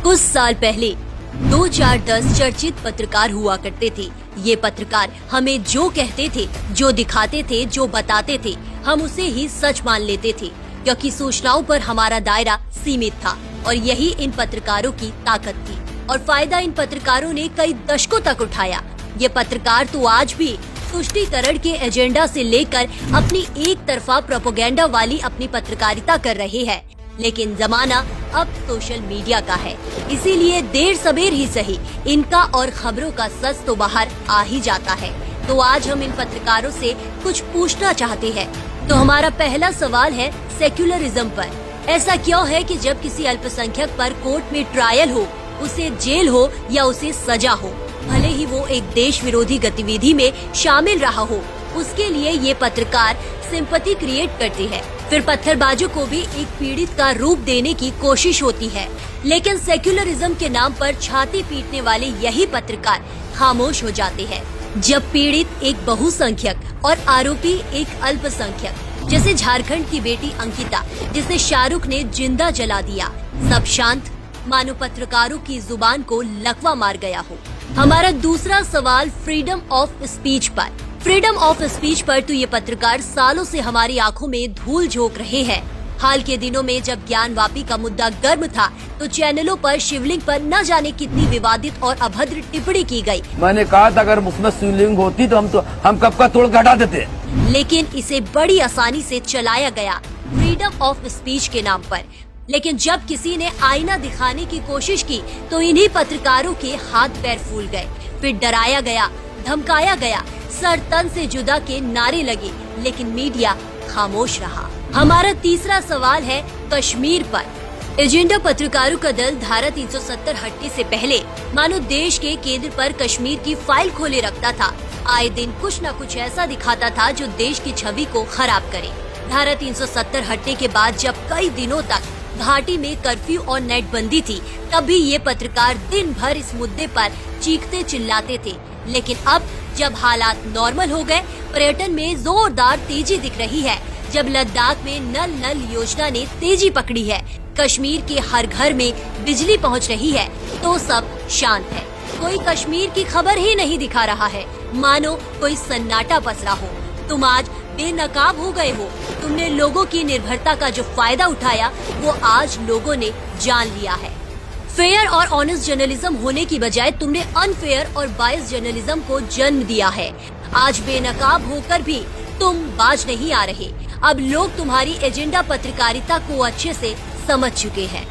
कुछ साल पहले 2-4-10 चर्चित पत्रकार हुआ करते थे। ये पत्रकार हमें जो कहते थे, जो दिखाते थे, जो बताते थे, हम उसे ही सच मान लेते थे, क्योंकि सूचनाओं पर हमारा दायरा सीमित था और यही इन पत्रकारों की ताकत थी और फायदा इन पत्रकारों ने कई दशकों तक उठाया। ये पत्रकार तो आज भी तुष्टीकरण के एजेंडा से लेकर अपनी एक तरफा प्रोपेगेंडा वाली अपनी पत्रकारिता कर रहे हैं, लेकिन जमाना अब सोशल मीडिया का है, इसीलिए देर सबेर ही सही इनका और खबरों का सच तो बाहर आ ही जाता है। तो आज हम इन पत्रकारों से कुछ पूछना चाहते हैं। तो हमारा पहला सवाल है सेक्युलरिज्म पर। ऐसा क्यों है कि जब किसी अल्पसंख्यक पर कोर्ट में ट्रायल हो, उसे जेल हो या उसे सजा हो, भले ही वो एक देश विरोधी गतिविधि में शामिल रहा हो, उसके लिए ये पत्रकार सिंपैथी क्रिएट करते हैं। फिर पत्थरबाजों को भी एक पीड़ित का रूप देने की कोशिश होती है, लेकिन सेक्युलरिज्म के नाम पर छाती पीटने वाले यही पत्रकार खामोश हो जाते हैं। जब पीड़ित एक बहुसंख्यक और आरोपी एक अल्पसंख्यक, जैसे झारखंड की बेटी अंकिता जिसे शाहरुख ने जिंदा जला दिया, सब शांत, मानो पत्रकारों की जुबान को लकवा मार गया हो। हमारा दूसरा सवाल फ्रीडम ऑफ स्पीच पर। फ्रीडम ऑफ स्पीच पर तो ये पत्रकार सालों से हमारी आंखों में धूल झोंक रहे हैं। हाल के दिनों में जब ज्ञानवापी का मुद्दा गर्म था, तो चैनलों पर शिवलिंग पर न जाने कितनी विवादित और अभद्र टिप्पणी की गई। मैंने कहा था अगर उसमें शिवलिंग होती तो हम कब का तोड़ के हटा देते। लेकिन इसे बड़ी आसानी से चलाया गया फ्रीडम ऑफ स्पीच के नाम पर। लेकिन जब किसी ने आईना दिखाने की कोशिश की, तो इन्हीं पत्रकारों के हाथ पैर फूल गए। फिर डराया गया, धमकाया गया, सर तन से जुदा के नारे लगे, लेकिन मीडिया खामोश रहा। हमारा तीसरा सवाल है कश्मीर पर। एजेंडा पत्रकारों का दल धारा 370 हटने से पहले मानो देश के केंद्र पर कश्मीर की फाइल खोले रखता था। आए दिन कुछ न कुछ ऐसा दिखाता था जो देश की छवि को खराब करे। धारा 370 हटने के बाद जब कई दिनों तक घाटी में कर्फ्यू और नेटबंदी थी, तब भी ये पत्रकार दिन भर इस मुद्दे पर चीखते चिल्लाते थे। लेकिन अब जब हालात नॉर्मल हो गए, पर्यटन में जोरदार तेजी दिख रही है, जब लद्दाख में नल नल योजना ने तेजी पकड़ी है, कश्मीर के हर घर में बिजली पहुंच रही है, तो सब शांत है। कोई कश्मीर की खबर ही नहीं दिखा रहा है, मानो कोई सन्नाटा पसरा हो। तुम आज बेनकाब हो गए हो। तुमने लोगों की निर्भरता का जो फायदा उठाया, वो आज लोगों ने जान लिया है। फेयर और ऑनेस्ट जर्नलिज्म होने की बजाय तुमने अनफेयर और बायस जर्नलिज्म को जन्म दिया है। आज बेनकाब होकर भी तुम बाज नहीं आ रहे। अब लोग तुम्हारी एजेंडा पत्रकारिता को अच्छे से समझ चुके हैं।